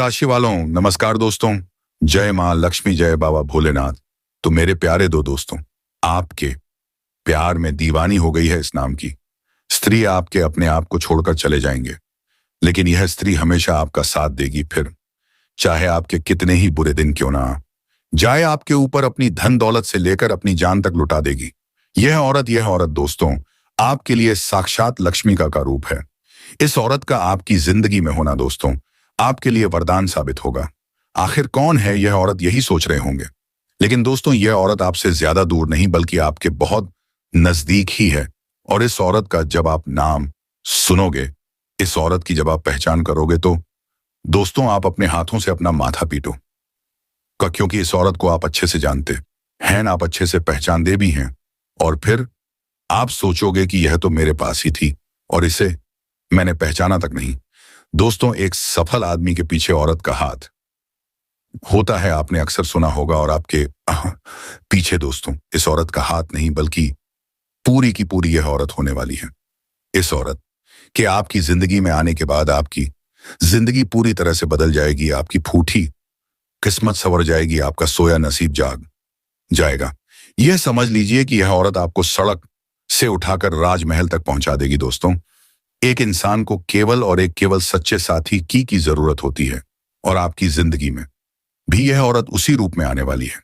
राशि वालों नमस्कार दोस्तों। जय मां लक्ष्मी, जय बाबा भोलेनाथ। तो मेरे प्यारे दो दोस्तों, आपके प्यार में दीवानी हो गई है इस नाम की स्त्री। आपके अपने आप को छोड़कर चले जाएंगे, लेकिन यह स्त्री हमेशा आपका साथ देगी। फिर चाहे आपके कितने ही बुरे दिन क्यों ना जाए, आपके ऊपर अपनी धन दौलत से लेकर अपनी जान तक लुटा देगी। यह औरत दोस्तों आपके लिए साक्षात लक्ष्मी का रूप है। इस औरत का आपकी जिंदगी में होना दोस्तों आपके लिए वरदान साबित होगा। आखिर कौन है यह औरत, यही सोच रहे होंगे। लेकिन दोस्तों यह औरत आपसे ज्यादा दूर नहीं बल्कि आपके बहुत नजदीक ही है। और इस औरत का जब आप नाम सुनोगे, इस औरत की जब आप पहचान करोगे, तो दोस्तों आप अपने हाथों से अपना माथा पीटो, क्योंकि इस औरत को आप अच्छे से जानते हैं, आप अच्छे से पहचानते भी हैं। और फिर आप सोचोगे कि यह तो मेरे पास ही थी और इसे मैंने पहचाना तक नहीं। दोस्तों एक सफल आदमी के पीछे औरत का हाथ होता है, आपने अक्सर सुना होगा। और आपके पीछे दोस्तों इस औरत का हाथ नहीं बल्कि पूरी की पूरी यह औरत होने वाली है। इस औरत के आपकी जिंदगी में आने के बाद आपकी जिंदगी पूरी तरह से बदल जाएगी। आपकी फूटी किस्मत संवर जाएगी, आपका सोया नसीब जाग जाएगा। यह समझ लीजिए कि यह औरत आपको सड़क से उठाकर राजमहल तक पहुंचा देगी। दोस्तों एक इंसान को केवल सच्चे साथी की जरूरत होती है, और आपकी जिंदगी में भी यह औरत उसी रूप में आने वाली है।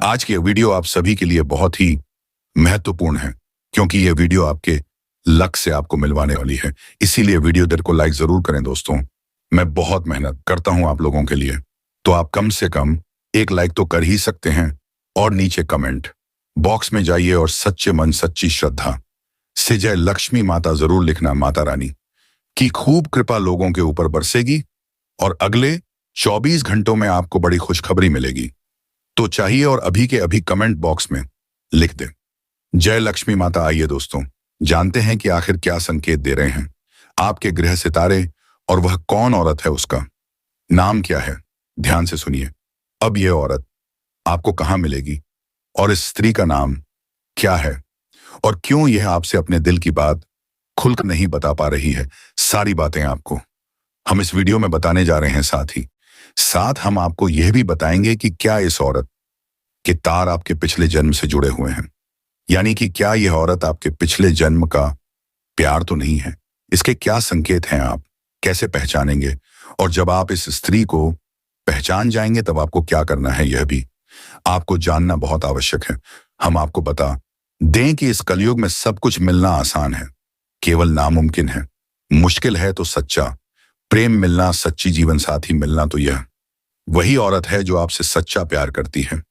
आज की वीडियो आप सभी के लिए बहुत ही महत्वपूर्ण है, क्योंकि यह वीडियो आपके लक से आपको मिलवाने वाली है। इसीलिए वीडियो देर को लाइक जरूर करें दोस्तों। मैं बहुत मेहनत करता हूं आप लोगों के लिए, तो आप कम से कम एक लाइक तो कर ही सकते हैं। और नीचे कमेंट बॉक्स में जाइए और सच्चे मन सच्ची श्रद्धा से जय लक्ष्मी माता जरूर लिखना। माता रानी की खूब कृपा लोगों के ऊपर बरसेगी और अगले 24 घंटों में आपको बड़ी खुशखबरी मिलेगी। तो चाहिए और अभी के अभी कमेंट बॉक्स में लिख दें जय लक्ष्मी माता। आइए दोस्तों जानते हैं कि आखिर क्या संकेत दे रहे हैं आपके ग्रह सितारे, और वह कौन औरत है, उसका नाम क्या है। ध्यान से सुनिए। अब यह औरत आपको कहां मिलेगी और इस स्त्री का नाम क्या है, और क्यों यह आपसे अपने दिल की बात खुलकर नहीं बता पा रही है, सारी बातें आपको हम इस वीडियो में बताने जा रहे हैं। साथ हम आपको यह भी बताएंगे कि क्या इस औरत के तार आपके पिछले जन्म से जुड़े हुए हैं, यानी कि क्या यह औरत आपके पिछले जन्म का प्यार तो नहीं है। इसके क्या संकेत हैं, आप कैसे पहचानेंगे, और जब आप इस स्त्री को पहचान जाएंगे तब आपको क्या करना है, यह भी आपको जानना बहुत आवश्यक है। हम आपको बता दें कि इस कलयुग में सब कुछ मिलना आसान है, केवल नामुमकिन है। मुश्किल है तो सच्चा प्रेम मिलना, सच्ची जीवन साथी मिलना। तो यह वही औरत है जो आपसे सच्चा प्यार करती है,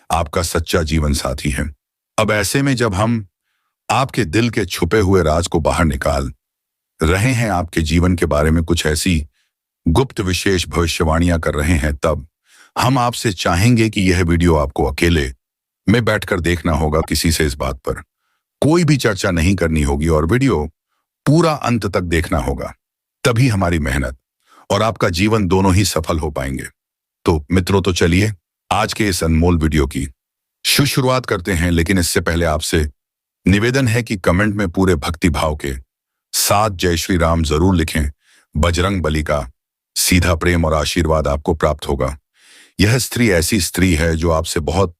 आपका सच्चा जीवन साथी है। अब ऐसे में जब हम आपके दिल के छुपे हुए राज को बाहर निकाल रहे हैं, आपके जीवन के बारे में कुछ ऐसी गुप्त विशेष भविष्यवाणियां कर रहे हैं, तब हम आपसे चाहेंगे कि यह वीडियो आपको अकेले में बैठकर देखना होगा। किसी से इस बात पर कोई भी चर्चा नहीं करनी होगी और वीडियो पूरा अंत तक देखना होगा। तभी हमारी मेहनत और आपका जीवन दोनों ही सफल हो पाएंगे। तो मित्रों, तो चलिए आज के इस अनमोल वीडियो की शुरुआत करते हैं। लेकिन इससे पहले आपसे निवेदन है कि कमेंट में पूरे भक्ति भाव के साथ जय श्री राम जरूर लिखें। बजरंग बली का सीधा प्रेम और आशीर्वाद आपको प्राप्त होगा। यह स्त्री ऐसी स्त्री है जो आपसे बहुत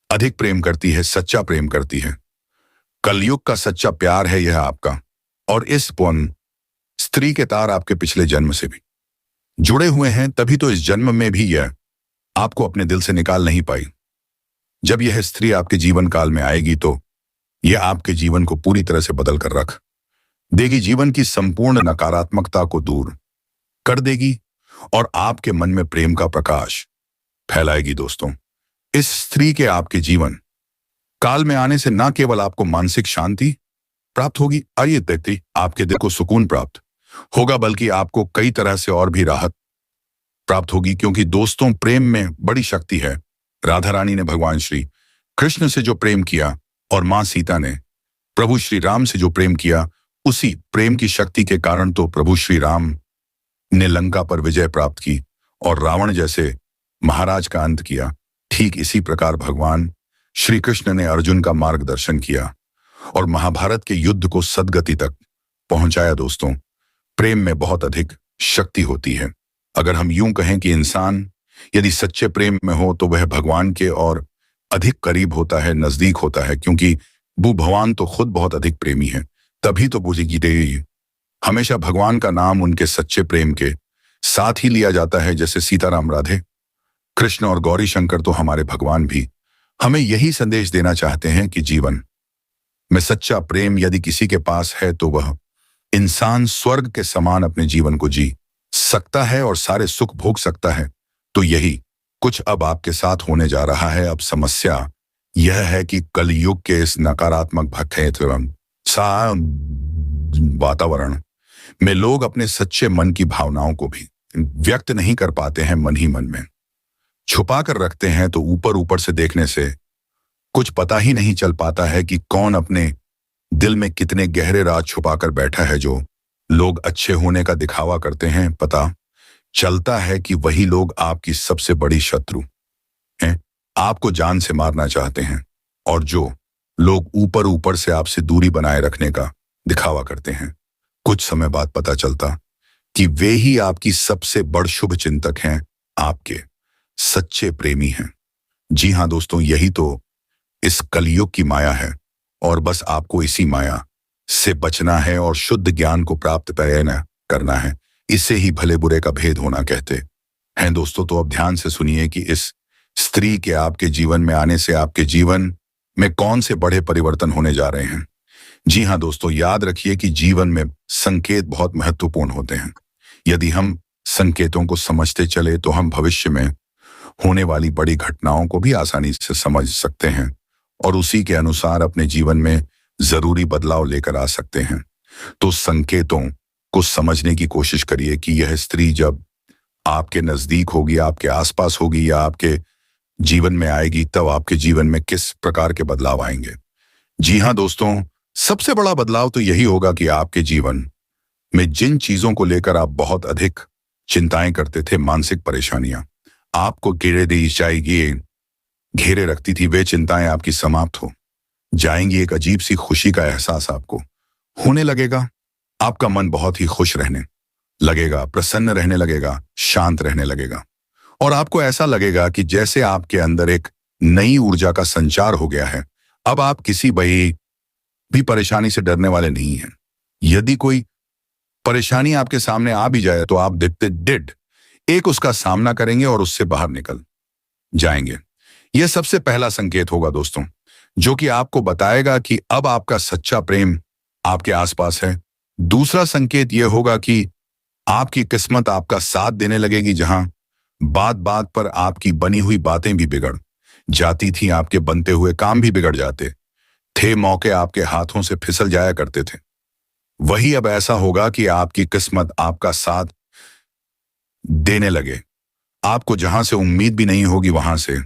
अधिक प्रेम करती है, सच्चा प्रेम करती है। कलयुग का सच्चा प्यार है यह आपका, और इस पुण्य स्त्री के तार आपके पिछले जन्म से भी जुड़े हुए हैं, तभी तो इस जन्म में भी यह आपको अपने दिल से निकाल नहीं पाई। जब यह स्त्री आपके जीवन काल में आएगी तो यह आपके जीवन को पूरी तरह से बदल कर रख देगी, जीवन की संपूर्ण नकारात्मकता को दूर कर देगी और आपके मन में प्रेम का प्रकाश फैलाएगी। दोस्तों इस स्त्री के आपके जीवन काल में आने से न केवल आपको मानसिक शांति प्राप्त होगी, आइए देखते आपके दिल को सुकून प्राप्त होगा, बल्कि आपको कई तरह से और भी राहत प्राप्त होगी। क्योंकि दोस्तों प्रेम में बड़ी शक्ति है। राधा रानी ने भगवान श्री कृष्ण से जो प्रेम किया और मां सीता ने प्रभु श्री राम से जो प्रेम किया, उसी प्रेम की शक्ति के कारण तो प्रभु श्री राम ने लंका पर विजय प्राप्त की और रावण जैसे महाराज का अंत किया। ठीक इसी प्रकार भगवान श्री कृष्ण ने अर्जुन का मार्गदर्शन किया और महाभारत के युद्ध को सदगति तक पहुंचाया। दोस्तों प्रेम में बहुत अधिक शक्ति होती है। अगर हम यूं कहें कि इंसान यदि सच्चे प्रेम में हो तो वह भगवान के और अधिक करीब होता है, नजदीक होता है, क्योंकि वो भगवान तो खुद बहुत अधिक प्रेमी है। तभी तो पूजी गीता हमेशा भगवान का नाम उनके सच्चे प्रेम के साथ ही लिया जाता है, जैसे सीताराम, राधे कृष्ण और गौरी शंकर तो हमारे भगवान भी हमें यही संदेश देना चाहते हैं कि जीवन में सच्चा प्रेम यदि किसी के पास है तो वह इंसान स्वर्ग के समान अपने जीवन को जी सकता है और सारे सुख भोग सकता है। तो यही कुछ अब आपके साथ होने जा रहा है। अब समस्या यह है कि कलयुग के इस नकारात्मक भटके वातावरण में लोग अपने सच्चे मन की भावनाओं को भी व्यक्त नहीं कर पाते हैं, मन ही मन में छुपा कर रखते हैं। तो ऊपर ऊपर से देखने से कुछ पता ही नहीं चल पाता है कि कौन अपने दिल में कितने गहरे राज छुपा कर बैठा है। जो लोग अच्छे होने का दिखावा करते हैं, पता चलता है कि वही लोग आपकी सबसे बड़ी शत्रु हैं, आपको जान से मारना चाहते हैं। और जो लोग ऊपर ऊपर से आपसे दूरी बनाए रखने का दिखावा करते हैं, कुछ समय बाद पता चलता कि वे ही आपकी सबसे बड़ शुभ चिंतक हैं, आपके सच्चे प्रेमी हैं। जी हाँ दोस्तों, यही तो इस कलयुग की माया है और बस आपको इसी माया से बचना है और शुद्ध ज्ञान को प्राप्त करना है। इसे ही भले बुरे का भेद होना कहते हैं दोस्तों। तो अब ध्यान से सुनिए कि इस स्त्री के आपके जीवन में आने से आपके जीवन में कौन से बड़े परिवर्तन होने जा रहे हैं। जी हाँ दोस्तों, याद रखिए कि जीवन में संकेत बहुत महत्वपूर्ण होते हैं। यदि हम संकेतों को समझते चले तो हम भविष्य में होने वाली बड़ी घटनाओं को भी आसानी से समझ सकते हैं और उसी के अनुसार अपने जीवन में जरूरी बदलाव लेकर आ सकते हैं। तो संकेतों को समझने की कोशिश करिए कि यह स्त्री जब आपके नजदीक होगी, आपके आसपास होगी या आपके जीवन में आएगी, तब आपके जीवन में किस प्रकार के बदलाव आएंगे। जी हाँ दोस्तों, सबसे बड़ा बदलाव तो यही होगा कि आपके जीवन में जिन चीजों को लेकर आप बहुत अधिक चिंताएं करते थे, मानसिक परेशानियां आपको घेरे रखती थी, वे चिंताएं आपकी समाप्त हो जाएंगी। एक अजीब सी खुशी का एहसास आपको होने लगेगा। आपका मन बहुत ही खुश रहने लगेगा, प्रसन्न रहने लगेगा, शांत रहने लगेगा और आपको ऐसा लगेगा कि जैसे आपके अंदर एक नई ऊर्जा का संचार हो गया है। अब आप किसी भी परेशानी से डरने वाले नहीं हैं। यदि कोई परेशानी आपके सामने आ भी जाए तो आप एक उसका सामना करेंगे और उससे बाहर निकल जाएंगे। यह सबसे पहला संकेत होगा दोस्तों, जो कि आपको बताएगा कि अब आपका सच्चा प्रेम आपके आसपास है। दूसरा संकेत यह होगा कि आपकी किस्मत आपका साथ देने लगेगी। जहां बात बात पर आपकी बनी हुई बातें भी बिगड़ जाती थी, आपके बनते हुए काम भी बिगड़ जाते थे, मौके आपके हाथों से फिसल जाया करते थे, वही अब ऐसा होगा कि आपकी किस्मत आपका साथ देने लगे। आपको जहां से उम्मीद भी नहीं होगी वहां से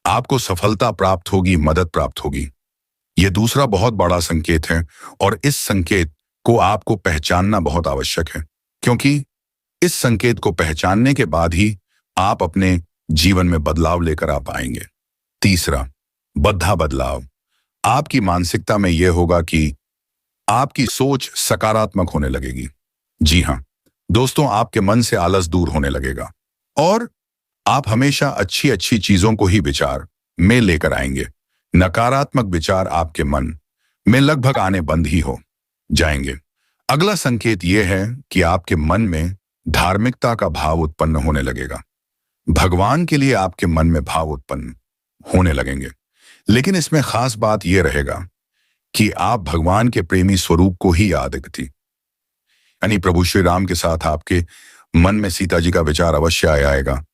आपको सफलता प्राप्त होगी, मदद प्राप्त होगी। यह दूसरा बहुत बड़ा संकेत है और इस संकेत को आपको पहचानना बहुत आवश्यक है, क्योंकि इस संकेत को पहचानने के बाद ही आप अपने जीवन में बदलाव लेकर आ पाएंगे। तीसरा बद्धा बदलाव आपकी मानसिकता में यह होगा कि आपकी सोच सकारात्मक होने लगेगी। जी हां दोस्तों, आपके मन से आलस दूर होने लगेगा और आप हमेशा अच्छी अच्छी चीजों को ही विचार में लेकर आएंगे। नकारात्मक विचार आपके मन में लगभग आने बंद ही हो जाएंगे। अगला संकेत यह है कि आपके मन में धार्मिकता का भाव उत्पन्न होने लगेगा। भगवान के लिए आपके मन में भाव उत्पन्न होने लगेंगे। लेकिन इसमें खास बात यह रहेगा कि आप भगवान के प्रेमी स्वरूप को ही याद रखती, यानी प्रभु श्री राम के साथ आपके मन में सीता जी का विचार अवश्य आएगा।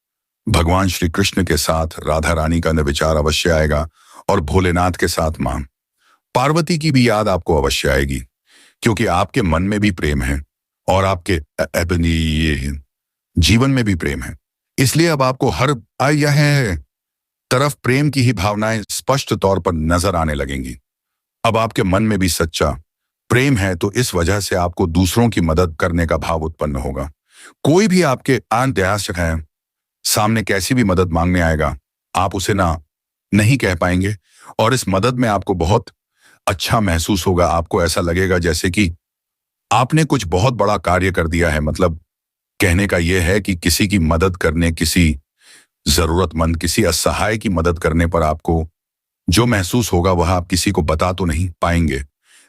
भगवान श्री कृष्ण के साथ राधा रानी का विचार अवश्य आएगा और भोलेनाथ के साथ मां पार्वती की भी याद आपको अवश्य आएगी, क्योंकि आपके मन में भी प्रेम है और आपके जीवन में भी प्रेम है। इसलिए अब आपको हर यह तरफ प्रेम की ही भावनाएं स्पष्ट तौर पर नजर आने लगेंगी। अब आपके मन में भी सच्चा प्रेम है, तो इस वजह से आपको दूसरों की मदद करने का भाव उत्पन्न होगा। कोई भी आपके आंध्यास है सामने कैसी भी मदद मांगने आएगा, आप उसे नहीं कह पाएंगे और इस मदद में आपको बहुत अच्छा महसूस होगा। आपको ऐसा लगेगा जैसे कि आपने कुछ बहुत बड़ा कार्य कर दिया है, मतलब कहने का यह है कि किसी की मदद करने, किसी जरूरतमंद, किसी असहाय की मदद करने पर आपको जो महसूस होगा वह आप किसी को बता तो नहीं पाएंगे,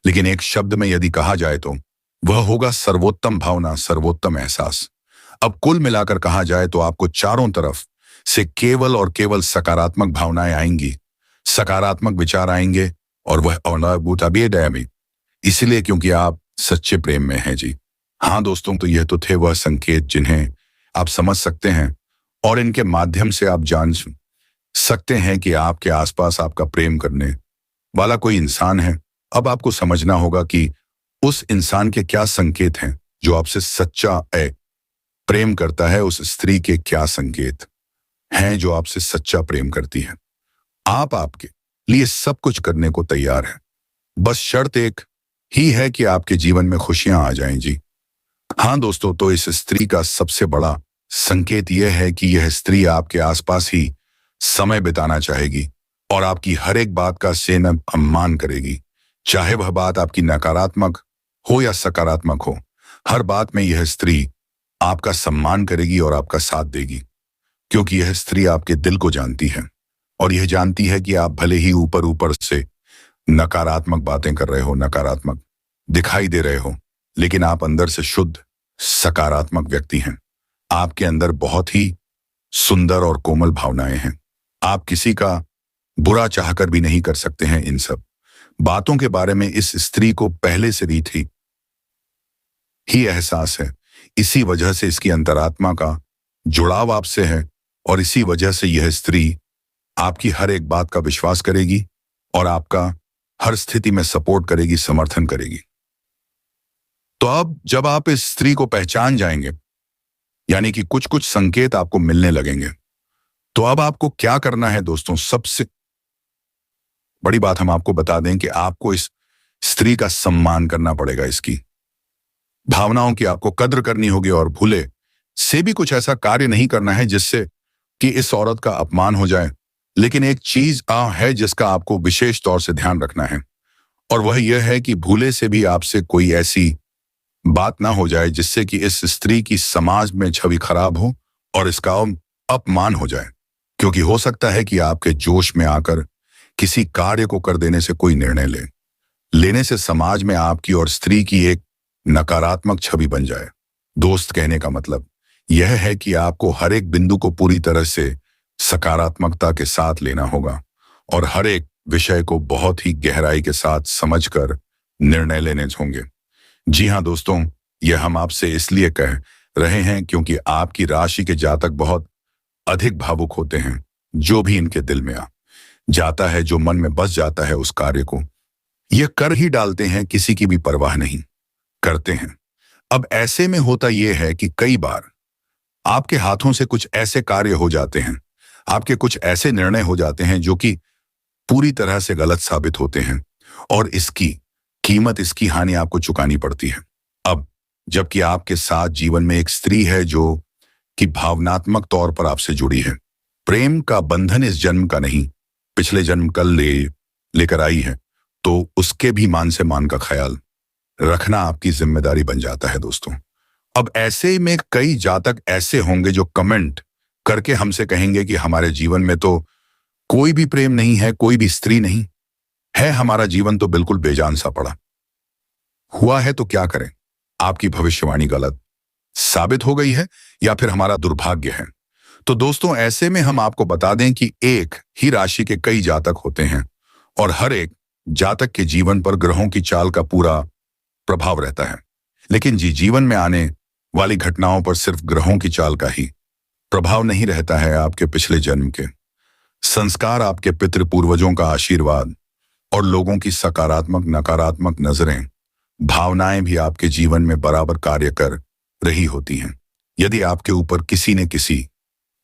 लेकिन एक शब्द में यदि कहा जाए तो वह होगा सर्वोत्तम भावना, सर्वोत्तम एहसास। अब कुल मिलाकर कहा जाए तो आपको चारों तरफ से केवल और केवल सकारात्मक भावनाएं आएंगी, सकारात्मक विचार आएंगे, और वह अनुभूति इसलिए क्योंकि आप सच्चे प्रेम में हैं जी। हाँ दोस्तों, तो यह तो थे वह संकेत जिन्हें आप समझ सकते हैं और इनके माध्यम से आप जान सकते हैं कि आपके आसपास आपका प्रेम करने वाला कोई इंसान है। अब आपको समझना होगा कि उस इंसान के क्या संकेत हैं जो आपसे सच्चा प्रेम करता है, उस स्त्री के क्या संकेत हैं जो आपसे सच्चा प्रेम करती है। आप आपके लिए सब कुछ करने को तैयार है, बस शर्त एक ही है कि आपके जीवन में खुशियां आ जाएं जी। हाँ दोस्तों, तो इस स्त्री का सबसे बड़ा संकेत यह है कि यह स्त्री आपके आसपास ही समय बिताना चाहेगी और आपकी हर एक बात का सम्मान करेगी, चाहे वह बात आपकी नकारात्मक हो या सकारात्मक हो। हर बात में यह स्त्री आपका सम्मान करेगी और आपका साथ देगी, क्योंकि यह स्त्री आपके दिल को जानती है और यह जानती है कि आप भले ही ऊपर ऊपर से नकारात्मक बातें कर रहे हो, नकारात्मक दिखाई दे रहे हो, लेकिन आप अंदर से शुद्ध सकारात्मक व्यक्ति हैं। आपके अंदर बहुत ही सुंदर और कोमल भावनाएं हैं। आप किसी का बुरा चाहकर भी नहीं कर सकते हैं। इन सब बातों के बारे में इस स्त्री को पहले से ही एहसास है। इसी वजह से इसकी अंतरात्मा का जुड़ाव आपसे है और इसी वजह से यह स्त्री आपकी हर एक बात का विश्वास करेगी और आपका हर स्थिति में सपोर्ट करेगी, समर्थन करेगी। तो अब जब आप इस स्त्री को पहचान जाएंगे, यानी कि कुछ कुछ संकेत आपको मिलने लगेंगे, तो अब आपको क्या करना है दोस्तों? सबसे बड़ी बात हम आपको बता दें कि आपको इस स्त्री का सम्मान करना पड़ेगा, इसकी भावनाओं की आपको कद्र करनी होगी और भूले से भी कुछ ऐसा कार्य नहीं करना है जिससे कि इस औरत का अपमान हो जाए। लेकिन एक चीज है जिसका आपको विशेष तौर से ध्यान रखना है, और वह यह है कि भूले से भी आपसे कोई ऐसी बात ना हो जाए जिससे कि इस स्त्री की समाज में छवि खराब हो और इसका अपमान हो जाए, क्योंकि हो सकता है कि आपके जोश में आकर किसी कार्य को कर देने से कोई निर्णय लेने से समाज में आपकी और स्त्री की एक नकारात्मक छवि बन जाए। दोस्त कहने का मतलब यह है कि आपको हर एक बिंदु को पूरी तरह से सकारात्मकता के साथ लेना होगा और हर एक विषय को बहुत ही गहराई के साथ समझकर निर्णय लेने होंगे। जी हाँ दोस्तों, यह हम आपसे इसलिए कह रहे हैं क्योंकि आपकी राशि के जातक बहुत अधिक भावुक होते हैं। जो भी इनके दिल में आ जाता है, जो मन में बस जाता है, उस कार्य को यह कर ही डालते हैं, किसी की भी परवाह नहीं करते हैं। अब ऐसे में होता यह है कि कई बार आपके हाथों से कुछ ऐसे कार्य हो जाते हैं, आपके कुछ ऐसे निर्णय हो जाते हैं जो कि पूरी तरह से गलत साबित होते हैं और इसकी कीमत, इसकी हानि आपको चुकानी पड़ती है। अब जबकि आपके साथ जीवन में एक स्त्री है जो कि भावनात्मक तौर पर आपसे जुड़ी है, प्रेम का बंधन इस जन्म का नहीं, पिछले जन्म कल लेकर आई है, तो उसके भी मान से मान का ख्याल रखना आपकी जिम्मेदारी बन जाता है दोस्तों। अब ऐसे में कई जातक ऐसे होंगे जो कमेंट करके हमसे कहेंगे कि हमारे जीवन में तो कोई भी प्रेम नहीं है, कोई भी स्त्री नहीं है, हमारा जीवन तो बिल्कुल बेजान सा पड़ा हुआ है, तो क्या करें? आपकी भविष्यवाणी गलत साबित हो गई है या फिर हमारा दुर्भाग्य है? तो दोस्तों, ऐसे में हम आपको बता दें कि एक ही राशि के कई जातक होते हैं और हर एक जातक के जीवन पर ग्रहों की चाल का पूरा प्रभाव रहता है। लेकिन जीवन में आने वाली घटनाओं पर सिर्फ ग्रहों की चाल का ही प्रभाव नहीं रहता है। आपके पिछले जन्म के संस्कार, आपके पितृ पूर्वजों का आशीर्वाद और लोगों की सकारात्मक नकारात्मक नजरें, भावनाएं भी आपके जीवन में बराबर कार्य कर रही होती हैं। यदि आपके ऊपर किसी ने किसी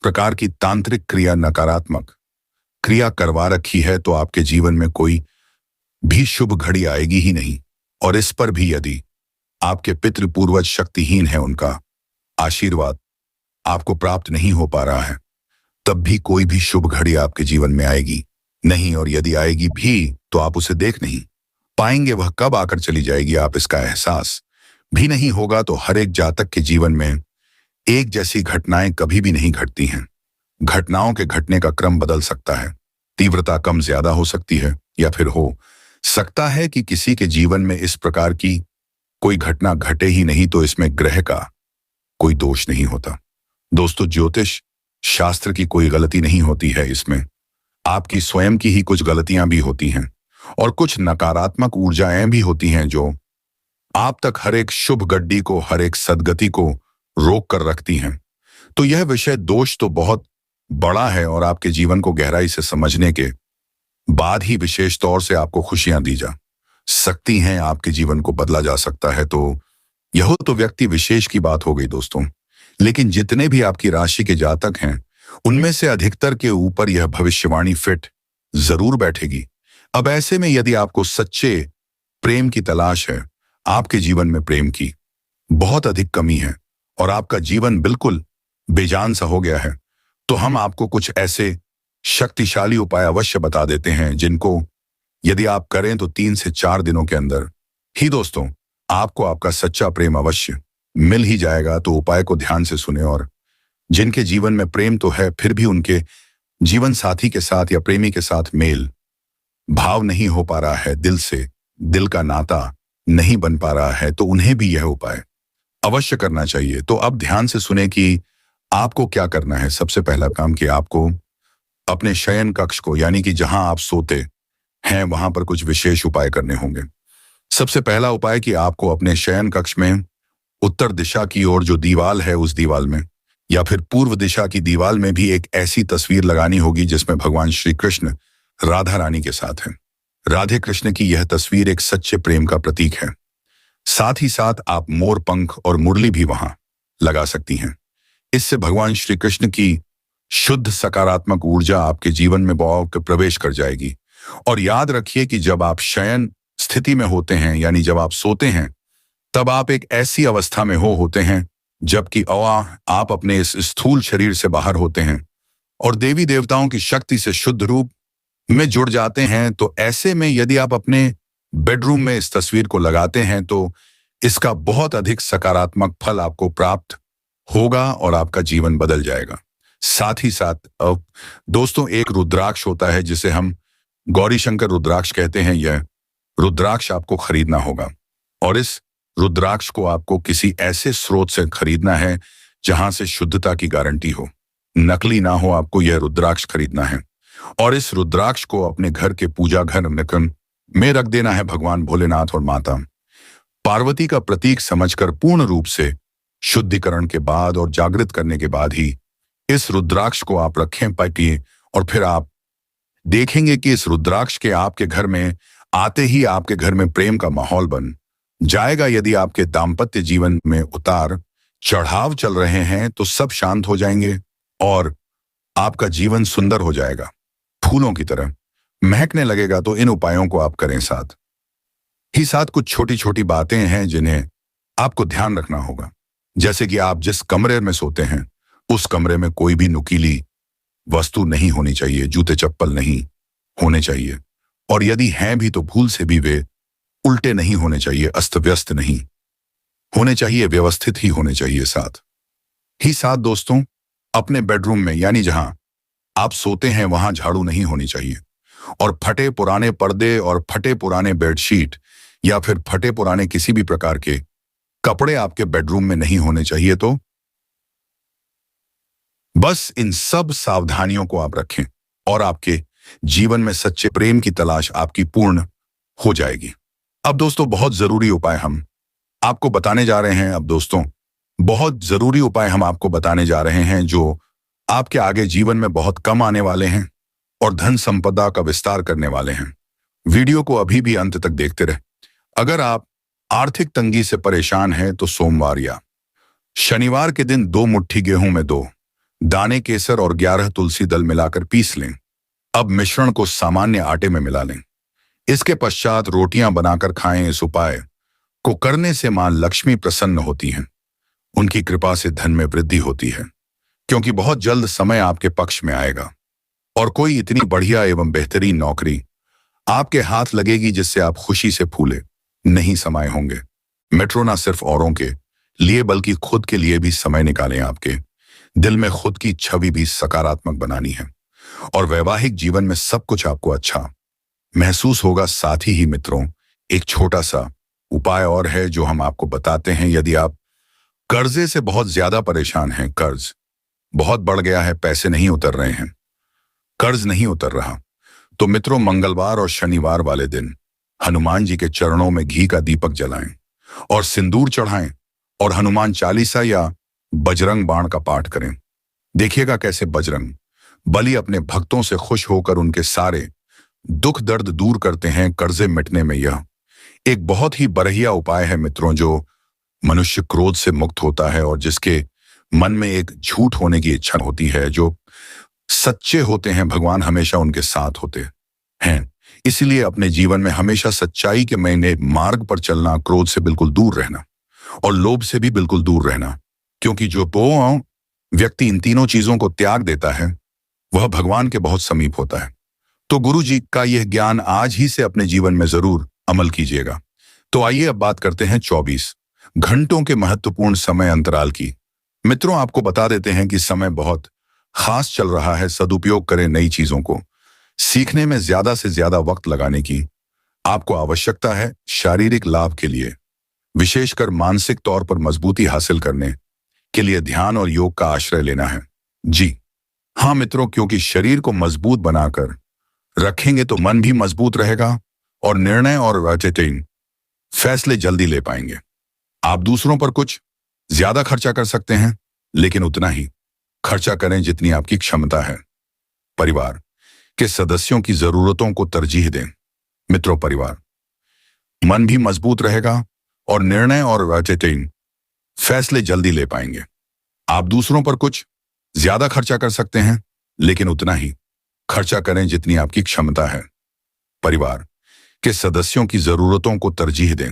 प्रकार की तांत्रिक क्रिया, नकारात्मक क्रिया करवा रखी है, तो आपके जीवन में कोई भी शुभ घड़ी आएगी ही नहीं। और इस पर भी यदि आपके पितृ पूर्वज शक्तिहीन है, उनका आशीर्वाद आपको प्राप्त नहीं हो पा रहा है, तब भी कोई भी शुभ घड़ी आपके जीवन में आएगी नहीं। और यदि आएगी भी तो आप उसे देख नहीं पाएंगे, वह कब आकर चली जाएगी आप इसका एहसास भी नहीं होगा। तो हर एक जातक के जीवन में एक जैसी घटनाएं कभी भी नहीं घटती हैं। घटनाओं के घटने का क्रम बदल सकता है, तीव्रता कम ज्यादा हो सकती है, या फिर हो सकता है कि किसी के जीवन में इस प्रकार की कोई घटना घटे ही नहीं, तो इसमें ग्रह का कोई दोष नहीं होता। दोस्तों, ज्योतिष शास्त्र की कोई गलती नहीं होती है, इसमें आपकी स्वयं की ही कुछ गलतियां भी होती हैं और कुछ नकारात्मक ऊर्जाएं भी होती हैं जो आप तक हर एक शुभ गड्डी को, हर एक सद्गति को रोक कर रखती हैं। तो यह विषय दोष तो बहुत बड़ा है और आपके जीवन को गहराई से समझने के बाद ही विशेष तौर से आपको खुशियां दी जा सकती हैं, आपके जीवन को बदला जा सकता है। तो यह तो व्यक्ति विशेष की बात हो गई दोस्तों, लेकिन जितने भी आपकी राशि के जातक हैं उनमें से अधिकतर के ऊपर यह भविष्यवाणी फिट जरूर बैठेगी। अब ऐसे में यदि आपको सच्चे प्रेम की तलाश है, आपके जीवन में प्रेम की बहुत अधिक कमी है और आपका जीवन बिल्कुल बेजान सा हो गया है, तो हम आपको कुछ ऐसे शक्तिशाली उपाय अवश्य बता देते हैं जिनको यदि आप करें तो 3 से 4 दिनों के अंदर ही दोस्तों आपको आपका सच्चा प्रेम अवश्य मिल ही जाएगा। तो उपाय को ध्यान से सुने, और जिनके जीवन में प्रेम तो है फिर भी उनके जीवन साथी के साथ या प्रेमी के साथ मेल भाव नहीं हो पा रहा है, दिल से दिल का नाता नहीं बन पा रहा है, तो उन्हें भी यह उपाय अवश्य करना चाहिए। तो अब ध्यान से सुने कि आपको क्या करना है। सबसे पहला काम कि आपको अपने शयन कक्ष को, यानी कि जहां आप सोते हैं, वहां पर कुछ विशेष उपाय करने होंगे। सबसे पहला उपाय कि आपको अपने शयन कक्ष में उत्तर दिशा की ओर जो दीवाल है उस दीवाल में, या फिर पूर्व दिशा की दीवाल में भी एक ऐसी तस्वीर लगानी होगी जिसमें भगवान श्री कृष्ण राधा रानी के साथ हैं। राधे कृष्ण की यह तस्वीर एक सच्चे प्रेम का प्रतीक है। साथ ही साथ आप मोर पंख और मुरली भी वहां लगा सकती हैं। इससे भगवान श्री कृष्ण की शुद्ध सकारात्मक ऊर्जा आपके जीवन में प्रवेश कर जाएगी। और याद रखिए कि जब आप शयन स्थिति में होते हैं, यानी जब आप सोते हैं, तब आप एक ऐसी अवस्था में होते हैं जबकि आप अपने इस स्थूल शरीर से बाहर होते हैं और देवी देवताओं की शक्ति से शुद्ध रूप में जुड़ जाते हैं। तो ऐसे में यदि आप अपने बेडरूम में इस तस्वीर को लगाते हैं तो इसका बहुत अधिक सकारात्मक फल आपको प्राप्त होगा और आपका जीवन बदल जाएगा। साथ ही साथ दोस्तों, एक रुद्राक्ष होता है जिसे हम गौरी शंकर रुद्राक्ष कहते हैं। यह रुद्राक्ष आपको खरीदना होगा और इस रुद्राक्ष को आपको किसी ऐसे स्रोत से खरीदना है जहां से शुद्धता की गारंटी हो, नकली ना हो। आपको यह रुद्राक्ष खरीदना है और इस रुद्राक्ष को अपने घर के पूजा घर में रख देना है। भगवान भोलेनाथ और माता पार्वती का प्रतीक समझकर पूर्ण रूप से शुद्धिकरण के बाद और जागृत करने के बाद ही इस रुद्राक्ष को आप रखें पाइए। और फिर आप देखेंगे कि इस रुद्राक्ष के आपके घर में आते ही आपके घर में प्रेम का माहौल बन जाएगा। यदि आपके दाम्पत्य जीवन में उतार चढ़ाव चल रहे हैं तो सब शांत हो जाएंगे और आपका जीवन सुंदर हो जाएगा, फूलों की तरह महकने लगेगा। तो इन उपायों को आप करें। साथ ही साथ कुछ छोटी छोटी बातें हैं जिन्हें आपको ध्यान रखना होगा, जैसे कि आप जिस कमरे में सोते हैं उस कमरे में कोई भी नुकीली वस्तु नहीं होनी चाहिए, जूते चप्पल नहीं होने चाहिए, और यदि हैं भी तो भूल से भी वे उल्टे नहीं होने चाहिए, अस्त व्यस्त नहीं होने चाहिए, व्यवस्थित ही होने चाहिए। साथ ही साथ दोस्तों, अपने बेडरूम में यानी जहां आप सोते हैं वहां झाड़ू नहीं होनी चाहिए, और फटे पुराने पर्दे और फटे पुराने बेडशीट या फिर फटे पुराने किसी भी प्रकार के कपड़े आपके बेडरूम में नहीं होने चाहिए। तो बस इन सब सावधानियों को आप रखें और आपके जीवन में सच्चे प्रेम की तलाश आपकी पूर्ण हो जाएगी। अब दोस्तों, बहुत जरूरी उपाय हम आपको बताने जा रहे हैं। अब दोस्तों, बहुत जरूरी उपाय हम आपको बताने जा रहे हैं जो आपके आगे जीवन में बहुत कम आने वाले हैं और धन संपदा का विस्तार करने वाले हैं। वीडियो को अभी भी अंत तक देखते रहे। अगर आप आर्थिक तंगी से परेशान हैं तो सोमवार या शनिवार के दिन 2 मुट्ठी गेहूं में 2 दाने केसर और 11 तुलसी दल मिलाकर पीस लें। अब मिश्रण को सामान्य आटे में मिला लें। इसके पश्चात रोटियां बनाकर खाएं। इस उपाय को करने से मां लक्ष्मी प्रसन्न होती हैं, उनकी कृपा से धन में वृद्धि होती है, क्योंकि बहुत जल्द समय आपके पक्ष में आएगा और कोई इतनी बढ़िया एवं बेहतरीन नौकरी आपके हाथ लगेगी जिससे आप खुशी से फूले नहीं समाये होंगे। मेट्रो ना सिर्फ औरों के लिए बल्कि खुद के लिए भी समय निकालें। आपके दिल में खुद की छवि भी सकारात्मक बनानी है और वैवाहिक जीवन में सब कुछ आपको अच्छा महसूस होगा। साथ ही मित्रों, एक छोटा सा उपाय और है जो हम आपको बताते हैं। यदि आप कर्जे से बहुत ज्यादा परेशान हैं, कर्ज बहुत बढ़ गया है, पैसे नहीं उतर रहे हैं, कर्ज नहीं उतर रहा, तो मित्रों मंगलवार और शनिवार वाले दिन हनुमान जी के चरणों में घी का दीपक जलाएं और सिंदूर चढ़ाएं और हनुमान चालीसा या बजरंग बाण का पाठ करें। देखिएगा कैसे बजरंग बली अपने भक्तों से खुश होकर उनके सारे दुख दर्द दूर करते हैं। कर्जे मिटने में यह एक बहुत ही बढ़िया उपाय है मित्रों, जो मनुष्य क्रोध से मुक्त होता है और जिसके मन में एक झूठ होने की इच्छा होती है। जो सच्चे होते हैं, भगवान हमेशा उनके साथ होते हैं। इसलिए अपने जीवन में हमेशा सच्चाई के महीने मार्ग पर चलना, क्रोध से बिल्कुल दूर रहना और लोभ से भी बिल्कुल दूर रहना, क्योंकि जो व्यक्ति इन तीनों चीजों को त्याग देता है वह भगवान के बहुत समीप होता है। तो गुरु जी का यह ज्ञान आज ही से अपने जीवन में जरूर अमल कीजिएगा। तो आइए अब बात करते हैं 24 घंटों के महत्वपूर्ण समय अंतराल की। मित्रों, आपको बता देते हैं कि समय बहुत खास चल रहा है। सदुपयोग करें नई चीजों को सीखने में ज्यादा से ज्यादा वक्त लगाने की आपको आवश्यकता है। शारीरिक लाभ के लिए, विशेषकर मानसिक तौर पर मजबूती हासिल करने के लिए ध्यान और योग का आश्रय लेना है। जी हाँ मित्रों, क्योंकि शरीर को मजबूत बनाकर रखेंगे तो मन भी मजबूत रहेगा और निर्णय और फैसले जल्दी ले पाएंगे। आप दूसरों पर कुछ ज्यादा खर्चा कर सकते हैं, लेकिन उतना ही खर्चा करें जितनी आपकी क्षमता है। परिवार के सदस्यों की जरूरतों को तरजीह दें। मित्रों, परिवार मन भी मजबूत रहेगा और निर्णय और फैसले जल्दी ले पाएंगे। आप दूसरों पर कुछ ज्यादा खर्चा कर सकते हैं, लेकिन उतना ही खर्चा करें जितनी आपकी क्षमता है। परिवार के सदस्यों की जरूरतों को तरजीह दें।